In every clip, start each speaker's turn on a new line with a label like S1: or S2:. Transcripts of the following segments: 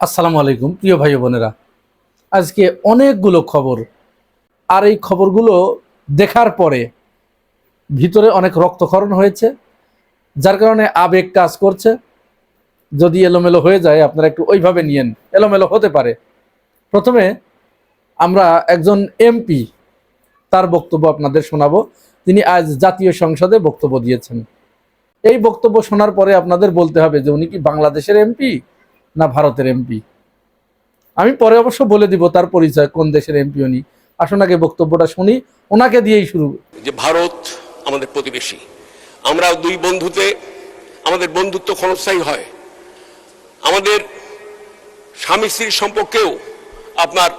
S1: আসসালামু আলাইকুম প্রিয় ভাই বোনেরা। আজকে অনেকগুলো খবর, আর এই খবরগুলো দেখার পরে ভিতরে অনেক রক্তক্ষরণ হয়েছে, যার কারণে আবেগ কাজ করছে। যদি এলোমেলো হয়ে যায় আপনারা একটু ওইভাবে নিয়েন, এলোমেলো হতে পারে। প্রথমে আমরা একজন এমপি, তার বক্তব্য আপনাদের শোনাবো। তিনি আজ জাতীয় সংসদে বক্তব্য দিয়েছেন। এই বক্তব্য শোনার পরে আপনাদের বলতে হবে যে উনি কি বাংলাদেশের এমপি না ভারতের এমপি। আমি পরে অবশ্য বলে দিব তার পরিচয়, কোন দেশের এমপি উনি। আসুন আগে বক্তব্যটা শুনি, ওনাকে দিয়েই শুরু।
S2: যে ভারত আমাদের প্রতিবেশী, আমরা দুই বন্ধুতে আমাদের বন্ধুত্ব ক্ষণস্থায়ী হয়। আমাদের স্বামী স্ত্রীর সম্পর্কেও আপনার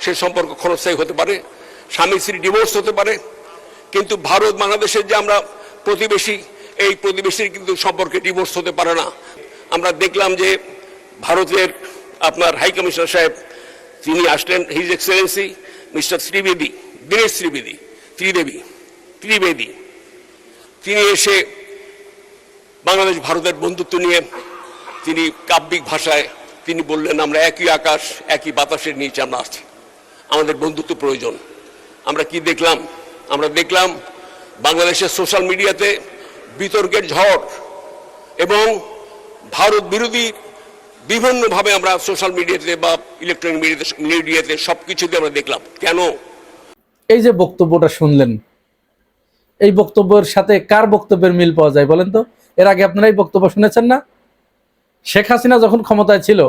S2: সে সম্পর্ক ক্ষণস্থায়ী হতে পারে, স্বামী স্ত্রী ডিভোর্স হতে পারে, কিন্তু ভারত বাংলাদেশের যে আমরা প্রতিবেশী, এই প্রতিবেশীর কিন্তু সম্পর্কে ডিভোর্স হতে পারে না। আমরা দেখলাম যে ভারতের আপনার হাই কমিশনার সাহেব তিনি আসলেন, his Excellency mister Trivedi, Dinesh Trivedi, তিনি এসে বাংলাদেশ ভারতের বন্ধুত্ব নিয়ে তিনি কাব্যিক ভাষায় তিনি বললেন, আমরা একই আকাশ একই বাতাসের নিচে আমরা আছি, আমাদের বন্ধুত্ব প্রয়োজন। আমরা কি দেখলাম? আমরা দেখলাম বাংলাদেশের সোশ্যাল মিডিয়াতে বিতর্কের ঝড় এবং ভারত বিরোধী বিভিন্নভাবে আমরা সোশ্যাল মিডিয়াতে বা ইলেকট্রনিক মিডিয়াতে সবকিছুতে আমরা দেখলাম। কেন?
S1: এই যে বক্তব্যটা শুনলেন, এই বক্তব্যের সাথে কার বক্তব্যের মিল পাওয়া যায় বলেন তো? এর আগে আপনারা এই বক্তব্য শুনেছেন না? শেখ হাসিনা যখন ক্ষমতায় ছিল,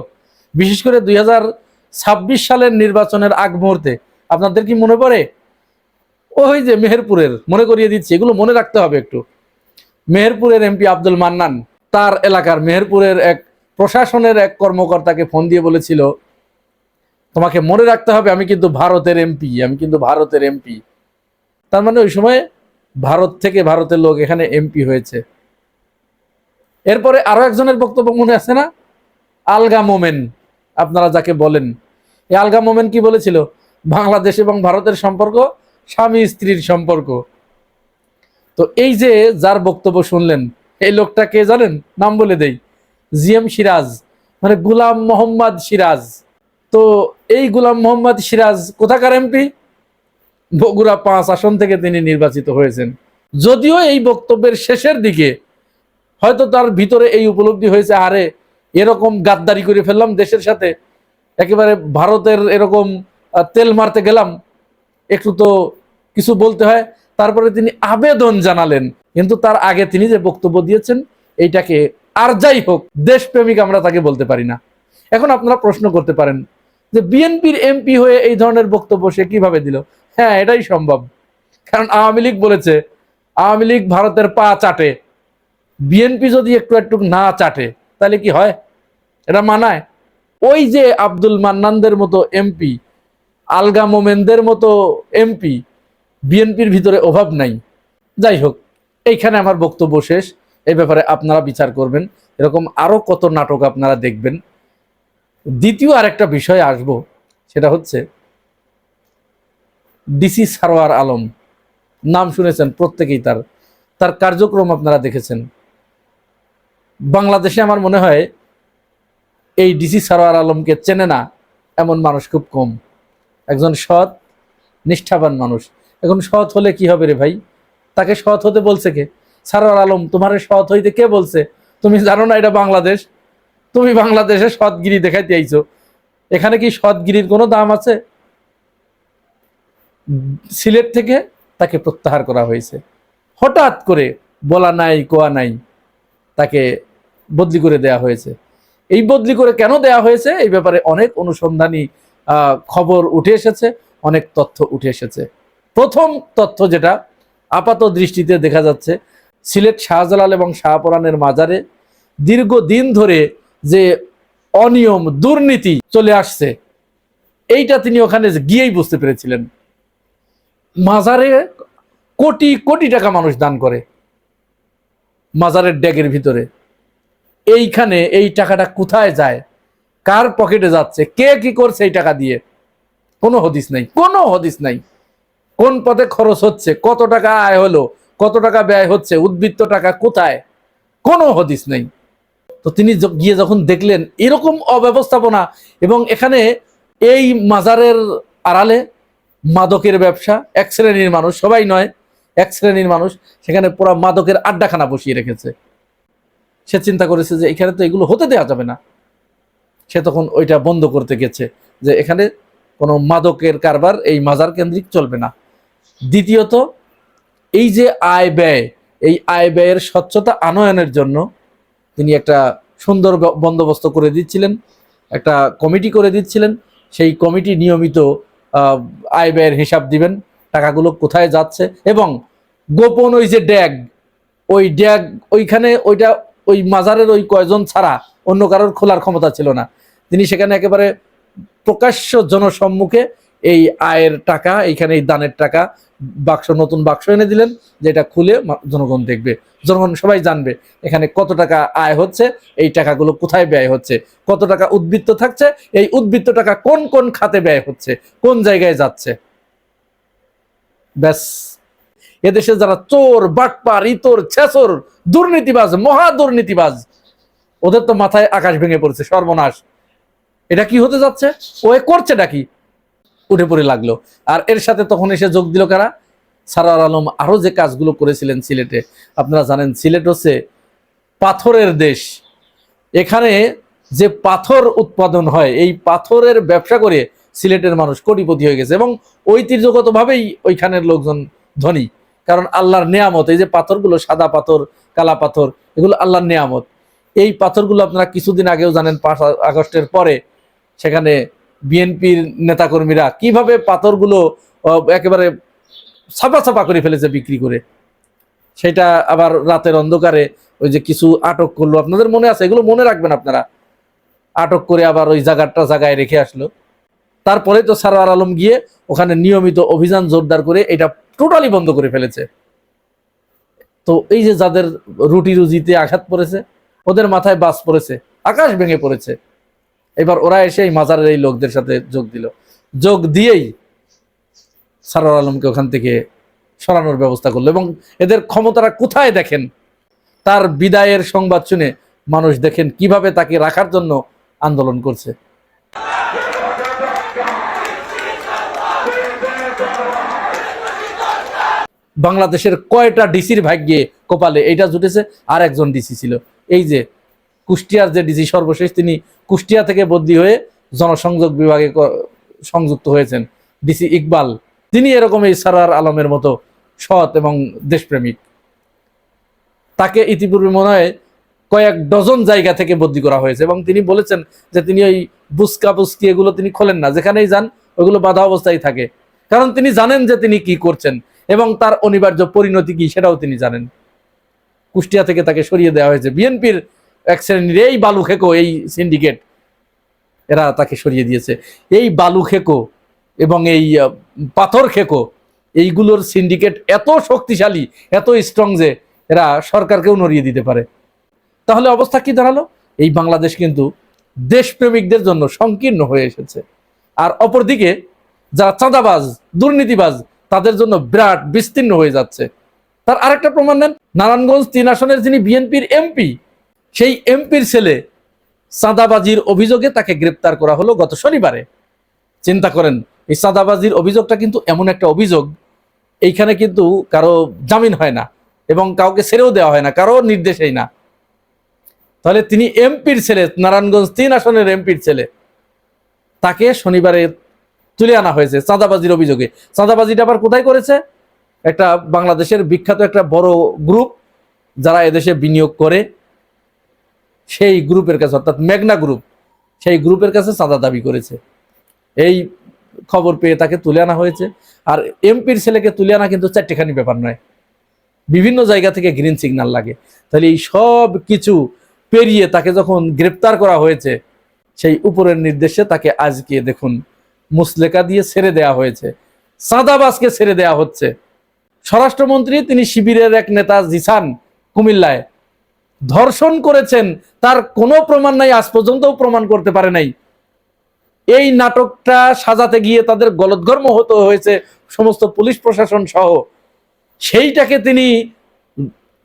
S1: বিশেষ করে 2026 সালের নির্বাচনের আগ মুহূর্তে, আপনাদের কি মনে পড়ে? ওই যে মেহেরপুরের, মনে করিয়ে দিচ্ছি, এগুলো মনে রাখতে হবে একটু। মেহেরপুরের এমপি আব্দুল মান্নান তার এলাকার মেহেরপুরের এক প্রশাসনের এক কর্মকর্তাকে ফোন দিয়ে বলেছিল, তোমাকে মনে রাখতে হবে আমি কিন্তু ভারতের এমপি। তার মানে ওই সময় ভারত থেকে, ভারতের লোক এখানে এমপি হয়েছে। এরপরে আরো একজনের বক্তব্য মনে আছে না? আলগা মোমেন আপনারা যাকে বলেন, এই আলগা মোমেন কি বলেছিল? বাংলাদেশ এবং ভারতের সম্পর্ক স্বামী স্ত্রীর সম্পর্ক। তো এই যে যার বক্তব্য শুনলেন, এই লোকটা কে জানেন? নাম বলে দেই, জিএম সিরাজ, মানে গুলাম মোহাম্মদ সিরাজ। তো এই গুলাম মোহাম্মদ সিরাজ কোথাকার এমপি? বগুড়া 5 আসন থেকে তিনি নির্বাচিত হয়েছেন। যদিও এই বক্তব্যের শেষের দিকে হয়তো তার ভিতরে এই উপলব্ধি হয়েছে, আরে এরকম গাদ্দারি করে ফেললাম দেশের সাথে, একেবারে ভারতের এরকম তেল মারতে গেলাম, একটু তো কিছু বলতে হয়। তারপরে তিনি আবেদন জানালেন, কিন্তু তার আগে তিনি যে বক্তব্য দিয়েছেন এইটাকে, আর যাই হোক, দেশপ্রেমিক আমরা তাকে বলতে পারি না। এখন আপনারা প্রশ্ন করতে পারেন যে বিএনপির এমপি হয়ে এই ধরনের বক্তব্য সে কিভাবে দিল? হ্যাঁ, এটাই সম্ভব, কারণ আওয়ামী লীগ বলেছে আওয়ামী লীগ ভারতের পা চাটে। বিএনপি যদি একটু একটু না চাটে তাহলে কি হয়? এটা মানায়? ওই যে আব্দুল মান্নানদের মতো এমপি, আলগা মোমেনদের মতো এমপি বিএনপির ভিতরে অভাব নাই। যাই হোক, এইখানে আমার বক্তব্য শেষ। এই ব্যাপারে আপনারা বিচার করবেন। এরকম আরো কত নাটক আপনারা দেখবেন। দ্বিতীয় আরেকটা বিষয়ে আসবো, সেটা হচ্ছে ডিসি সারোয়ার আলম। নাম শুনেছেন প্রত্যেকেই, তার কার্যক্রম আপনারা দেখেছেন। বাংলাদেশে আমার মনে হয় এই ডিসি সারোয়ার আলমকে চেনে না এমন মানুষ খুব কম। একজন সৎ নিষ্ঠাবান মানুষ। এখন সৎ হলে কি হবে রে ভাই? তাকে সৎ হতে বলছে কে? সারোয়ার আলম, তোমার সৎ হইতে কে বলছে? তুমি জানো না এটা বাংলাদেশ? তুমি বাংলাদেশে সৎগিরি দেখাইতে আইছো। এখানে কি সৎগিরির কোনো দাম আছে? সিলেট থেকে তাকে প্রত্যাহার করা হয়েছে, হঠাৎ করে, বলা নাই কোয়া নাই, তাকে বদলি করে দেয়া হয়েছে। এই বদলি করে কেন দেয়া হয়েছে এই ব্যাপারে অনেক অনুসন্ধানী খবর উঠে এসেছে, অনেক তথ্য উঠে এসেছে। প্রথম তথ্য যেটা আপাত দৃষ্টিতে দেখা যাচ্ছে, সিলেট শাহজালাল এবং শাহপরানের মাজারে দীর্ঘদিন ধরে যে অনিয়ম দুর্নীতি চলে আসছে, এইটা তিনি ওখানে গিয়েই বুঝতে পেরেছিলেন। মাজারে কোটি কোটি টাকা মানুষ দান করে, মাজারের ড্যাগের ভিতরে। এইখানে এই টাকাটা কোথায় যায়, কার পকেটে যাচ্ছে, কে কি করছে এই টাকা দিয়ে, কোনো হদিস নাই। কোন পথে খরচ হচ্ছে, কত টাকা আয় হলো, কত টাকা ব্যয় হচ্ছে, উদ্বৃত্ত টাকা কোথায়, কোনো হদিস নেই। তো তিনি গিয়ে যখন দেখলেন এরকম অব্যবস্থাপনা, এবং এখানে এই মাজারের আড়ালে মাদকের ব্যবসা, এক শ্রেণীর মানুষ, সবাই নয়, এক শ্রেণীর মানুষ সেখানে পুরো মাদকের আড্ডাখানা বসিয়ে রেখেছে। সে চিন্তা করেছে যে এখানে তো এগুলো হতে দেওয়া যাবে না। সে তখন ওইটা বন্ধ করতে গেছে, যে এখানে কোনো মাদকের কারবার এই মাজার কেন্দ্রিক চলবে না। দ্বিতীয়ত, এই যে আয় ব্যয়, এই আয় ব্যয়ের স্বচ্ছতা আনয়নের জন্য তিনি একটা সুন্দর বন্দোবস্ত করে দিচ্ছিলেন, একটা কমিটি করে দিচ্ছিলেন। সেই কমিটি নিয়মিত আয় ব্যয়ের হিসাব দিবেন, টাকাগুলো কোথায় যাচ্ছে, এবং গোপন ওই যে ড্যাগ, ওই ড্যাগ ওইখানে ওইটা ওই মাজারের ওই কয়জন ছাড়া অন্য কারোর খোলার ক্ষমতা ছিল না। তিনি সেখানে একেবারে প্রকাশ্য জনসম্মুখে এই আয়ের টাকা, এইখানে এই দানের টাকা বাক্স, নতুন বাক্স এনে দিলেন, যেটা খুলে জনগণ দেখবে, জনগণ সবাই জানবে এখানে কত টাকা আয় হচ্ছে, এই টাকাগুলো কোথায় ব্যয় হচ্ছে, কত টাকা উদ্বৃত্ত থাকছে, এই উদ্বৃত্ত টাকা কোন কোন খাতে ব্যয় হচ্ছে, কোন জায়গায় যাচ্ছে। ব্যাস, এদেশে যারা চোর, বাটপার, ইতর, ছেচর, দুর্নীতিবাজ, মহা দুর্নীতিবাজ, ওদের তো মাথায় আকাশ ভেঙে পড়েছে, সর্বনাশ, এটা কি হতে যাচ্ছে, ও করছে নাকি, উঠে পড়ে লাগলো। আর এর সাথে তখন এসে যোগ দিল কারা? সারোয়ার আলম আরো যে কাজগুলো করেছিলেন সিলেটে। আপনারা জানেন সিলেট হচ্ছে পাথরের দেশ, এখানে যে পাথর উৎপাদন হয়, এই পাথরের ব্যবসা করে সিলেটের মানুষ কোটিপতি হয়ে গেছে, এবং ঐতিহ্যগতভাবেই ওইখানের লোকজন ধনী, কারণ আল্লাহর নেয়ামত। এই যে পাথরগুলো, সাদা পাথর, কালা পাথর, এগুলো আল্লাহর নেয়ামত। এই পাথরগুলো আপনারা কিছুদিন আগেও জানেন, 5 আগস্টের পরে সেখানে বিএনপির নেতাকর্মীরা কিভাবে পাথরগুলো একেবারে ছাপা ছাপা করে ফেলেছে বিক্রি করে। সেটা আবার রাতের অন্ধকারে ওই যে কিছু আটক করলো, আপনাদের মনে আছে, এগুলো মনে রাখবেন আপনারা, আটক করে আবার ওই জায়গায় রেখে আসলো। তারপরে তো সারোয়ার আলম গিয়ে ওখানে নিয়মিত অভিযান জোরদার করে এটা টোটালি বন্ধ করে ফেলেছে। তো এই যে যাদের রুটি রুজিতে আঘাত পড়েছে, ওদের মাথায় বাস পড়েছে, আকাশ ভেঙে পড়েছে। এবার ওরা এসে এই মাজারের এই লোকদের সাথে যোগ দিল, যোগ দিয়েই সারোয়ার আলমকে ওখান থেকে সরানোর ব্যবস্থা করলো। এবং এদের ক্ষমতাটা কোথায় দেখেন, তার বিদায়ের সংবাদ শুনে মানুষ দেখেন কিভাবে তাকে রাখার জন্য আন্দোলন করছে। বাংলাদেশের কয়টা ডিসির ভাগ্যে কপালে এইটা জুটেছে, আর একজন ডিসি ছিল, এই যে কুষ্টিয়ার যে ডিসি সর্বশেষ, তিনি কুষ্টিয়া থেকে বদলি হয়ে জনসংযোগ বিভাগে সংযুক্ত হয়েছেন, ডিসি ইকবাল। তিনি এরকম এই সারোয়ার আলমের মতো সৎ এবং দেশপ্রেমিক। তাকে ইতিপূর্বে মনে হয় কয়েক ডজন জায়গা থেকে বদলি করা হয়েছে, এবং তিনি বলেছেন যে তিনি ওই বুসকা বুসকি এগুলো তিনি খোলেন না, যেখানেই যান ওইগুলো বাধা অবস্থায় থাকে, কারণ তিনি জানেন যে তিনি কি করছেন এবং তার অনিবার্য পরিণতি কি সেটাও তিনি জানেন। কুষ্টিয়া থেকে তাকে সরিয়ে দেওয়া হয়েছে। বিএনপির এক শ্রেণীর এই বালু খেকো, এই সিন্ডিকেট, এরা তাকে সরিয়ে দিয়েছে। এই বালু খেকো এবং এই পাথর খেকো, এইগুলোর সিন্ডিকেট এত শক্তিশালী, এত স্ট্রং যে এরা সরকারকেও নড়িয়ে দিতে পারে। তাহলে অবস্থা কি দাঁড়ালো? এই বাংলাদেশ কিন্তু দেশপ্রেমিকদের জন্য সংকীর্ণ হয়ে এসেছে, আর অপরদিকে যারা চাঁদাবাজ, দুর্নীতিবাজ, তাদের জন্য বিরাট বিস্তীর্ণ হয়ে যাচ্ছে। তার আরেকটা প্রমাণ নেন, নারায়ণগঞ্জ 3 আসনের যিনি বিএনপির এমপি, সেই এমপির ছেলে চাঁদাবাজির অভিযোগে তাকে গ্রেপ্তার করা হলো গত শনিবারে। চিন্তা করেন, এই চাঁদাবাজির অভিযোগটা কিন্তু এমন একটা অভিযোগ, এইখানে কিন্তু কারো জামিন হয় না এবং কাউকে ছেড়েও দেওয়া হয় না, কারো নির্দেশেই না। তাহলে তিনি এমপির ছেলে, নারায়ণগঞ্জ 3 আসনের এমপির ছেলে, তাকে শনিবারে তুলে আনা হয়েছে চাঁদাবাজির অভিযোগে। চাঁদাবাজিটা আবার কোথায় করেছে? একটা বাংলাদেশের বিখ্যাত একটা বড় গ্রুপ যারা এদেশে বিনিয়োগ করে, সেই গ্রুপের কাছে, অর্থাৎ মেঘনা গ্রুপ, সেই গ্রুপের কাছে চাঁদা দাবি করেছে। এই খবর পেয়ে তাকে তুলে আনা হয়েছে। আর এমপির ছেলেকে তুলে আনা কিন্তু চারটেখানি ব্যাপার নয়, বিভিন্ন জায়গা থেকে গ্রিন সিগন্যাল লাগে। তাহলে এই সব কিছু পেরিয়ে তাকে যখন গ্রেপ্তার করা হয়েছে, সেই উপরের নির্দেশে তাকে আজকে দেখুন মুসলেকা দিয়ে ছেড়ে দেয়া হয়েছে, চাঁদাবাজকে ছেড়ে দেয়া হচ্ছে। স্বরাষ্ট্রমন্ত্রী তিনি শিবিরের এক নেতা জিসান কুমিল্লায় ধর্ষণ করেছেন, তার কোনো প্রমাণ নাই, আজ পর্যন্তও প্রমাণ করতে পারে নাই। এই নাটকটা সাজাতে গিয়ে তাদের গলদঘর্ম হতে হয়েছে সমস্ত পুলিশ প্রশাসন সহ। সেইটাকে তিনি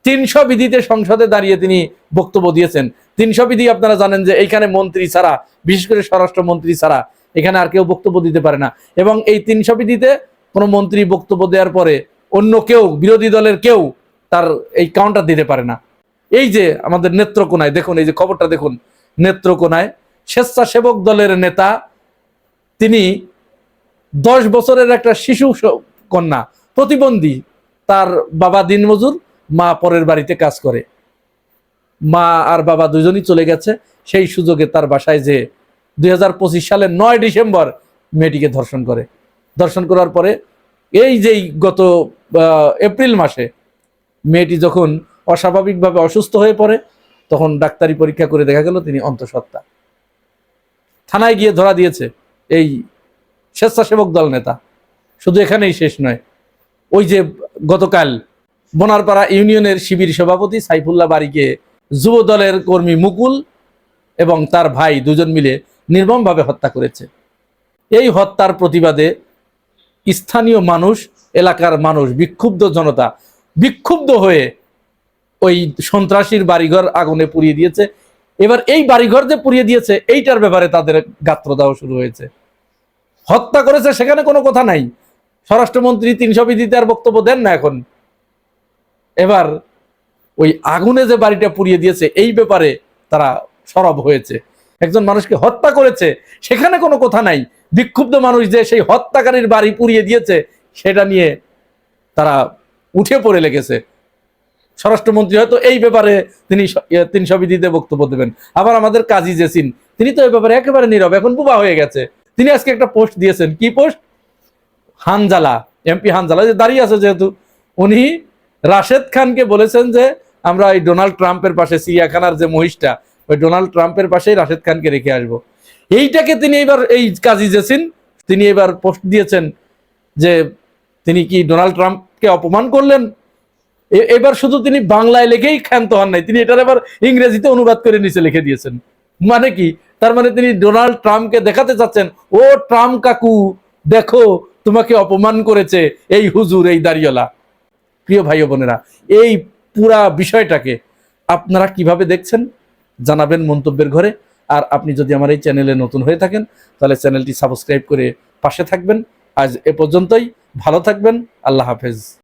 S1: 300 বিধিতে সংসদে দাঁড়িয়ে তিনি বক্তব্য দিয়েছেন, 300 বিধি আপনারা জানেন যে এইখানে মন্ত্রী ছাড়া, বিশেষ করে স্বরাষ্ট্রমন্ত্রী ছাড়া এখানে আর কেউ বক্তব্য দিতে পারে না। এবং এই 300 বিধিতে কোনো মন্ত্রী বক্তব্য দেওয়ার পরে অন্য কেউ, বিরোধী দলের কেউ তার এই কাউন্টার দিতে পারে না। এই যে আমাদের নেত্রকোনায় দেখুন, এই যে খবরটা দেখুন, নেত্রকোনায় স্বেচ্ছাসেবক দলের নেতা, তিনি 10 বছরের একটা শিশু কন্যা, প্রতিবন্ধী, তার বাবা দিনমজুর, মা পরের বাড়িতে কাজ করে, মা আর বাবা দুজনই চলে গেছে। সেই সুযোগে তার বাসায় যে 2025 সালের 9 ডিসেম্বর মেয়েটিকে ধর্ষণ করে। ধর্ষণ করার পরে এই যেই গত এপ্রিল মাসে মেয়েটি যখন অস্বাভাবিকভাবে অসুস্থ হয়ে পড়ে, তখন ডাক্তারি পরীক্ষা করে দেখা গেল তিনি অন্তঃসত্ত্বা। থানায় গিয়ে ধরা দিয়েছে এই স্বেচ্ছাসেবক দল নেতা। শুধু এখানেই শেষ নয়, ওই যে গতকাল বনারপাড়া ইউনিয়নের শিবির সভাপতি সাইফুল্লাহ বাড়িকে যুব দলের কর্মী মুকুল এবং তার ভাই দুজন মিলে নির্মমভাবে হত্যা করেছে। এই হত্যার প্রতিবাদে স্থানীয় মানুষ, এলাকার মানুষ, বিক্ষুব্ধ জনতা বিক্ষুব্ধ হয়ে ওই সন্ত্রাসীর বাড়িঘর আগুনে পুড়িয়ে দিয়েছে। এবার এই বাড়িঘর যে পুড়িয়ে দিয়েছে এইটার ব্যাপারে তাদের গাত্রদাহ শুরু হয়েছে। হত্যা করেছে সেখানে কোনো কথা নাই, স্বরাষ্ট্রমন্ত্রী 300 বিধিতে আর বক্তব্য দেন না এখন। এবার ওই আগুনে যে বাড়িটা পুড়িয়ে দিয়েছে এই ব্যাপারে তারা সরব হয়েছে। একজন মানুষকে হত্যা করেছে সেখানে কোনো কথা নাই, বিক্ষুব্ধ মানুষ যে সেই হত্যাকারীর বাড়ি পুড়িয়ে দিয়েছে সেটা নিয়ে তারা উঠে পড়ে লেগেছে। স্বরাষ্ট্রমন্ত্রী হয়তো এই ব্যাপারে তিনি 300 বিধিতে বক্তব্য দেবেন। আবার আমাদের কাজী জেসিন, তিনি তো এই ব্যাপারে একেবারে নীরব, এখন বুবা হয়ে গেছে। তিনি আজকে একটা পোস্ট দিয়েছেন। কি পোস্ট? হানজালা, এমপি হানজালা যে দাঁড়িয়ে আছে, যেহেতু উনি রাশেদ খানকে বলেছেন যে আমরা এই ডোনাল্ড ট্রাম্পের পাশে, সিরিয়াখানার যে মহিষটা, ওই ডোনাল্ড ট্রাম্পের পাশেই রাশেদ খানকে রেখে আসবো। এইটাকে তিনি এবার, এই কাজী জেসিন, তিনি এবার পোস্ট দিয়েছেন যে তিনি কি ডোনাল্ড ট্রাম্পকে অপমান করলেন। এবার শুধু তিনি বাংলায় লিখেই ক্ষান্ত হন নাই, তিনি এটার এবার ইংরেজিতে অনুবাদ করে নিচে লিখে দিয়েছেন। মানে কি? তার মানে তিনি ডোনাল্ড ট্রাম্পকে দেখাতে চাচ্ছেন, ও ট্রাম্প কাকু দেখো তোমাকে অপমান করেছে এই হুজুর, এই দাড়িওয়ালা। প্রিয় ভাই ও বোনেরা, এই পুরা বিষয়টাকে আপনারা কিভাবে দেখছেন জানাবেন মন্তব্যের ঘরে। আর আপনি যদি আমার এই চ্যানেলে নতুন হয়ে থাকেন তাহলে চ্যানেলটি সাবস্ক্রাইব করে পাশে থাকবেন। আজ এ পর্যন্তই, ভালো থাকবেন, আল্লাহ হাফেজ।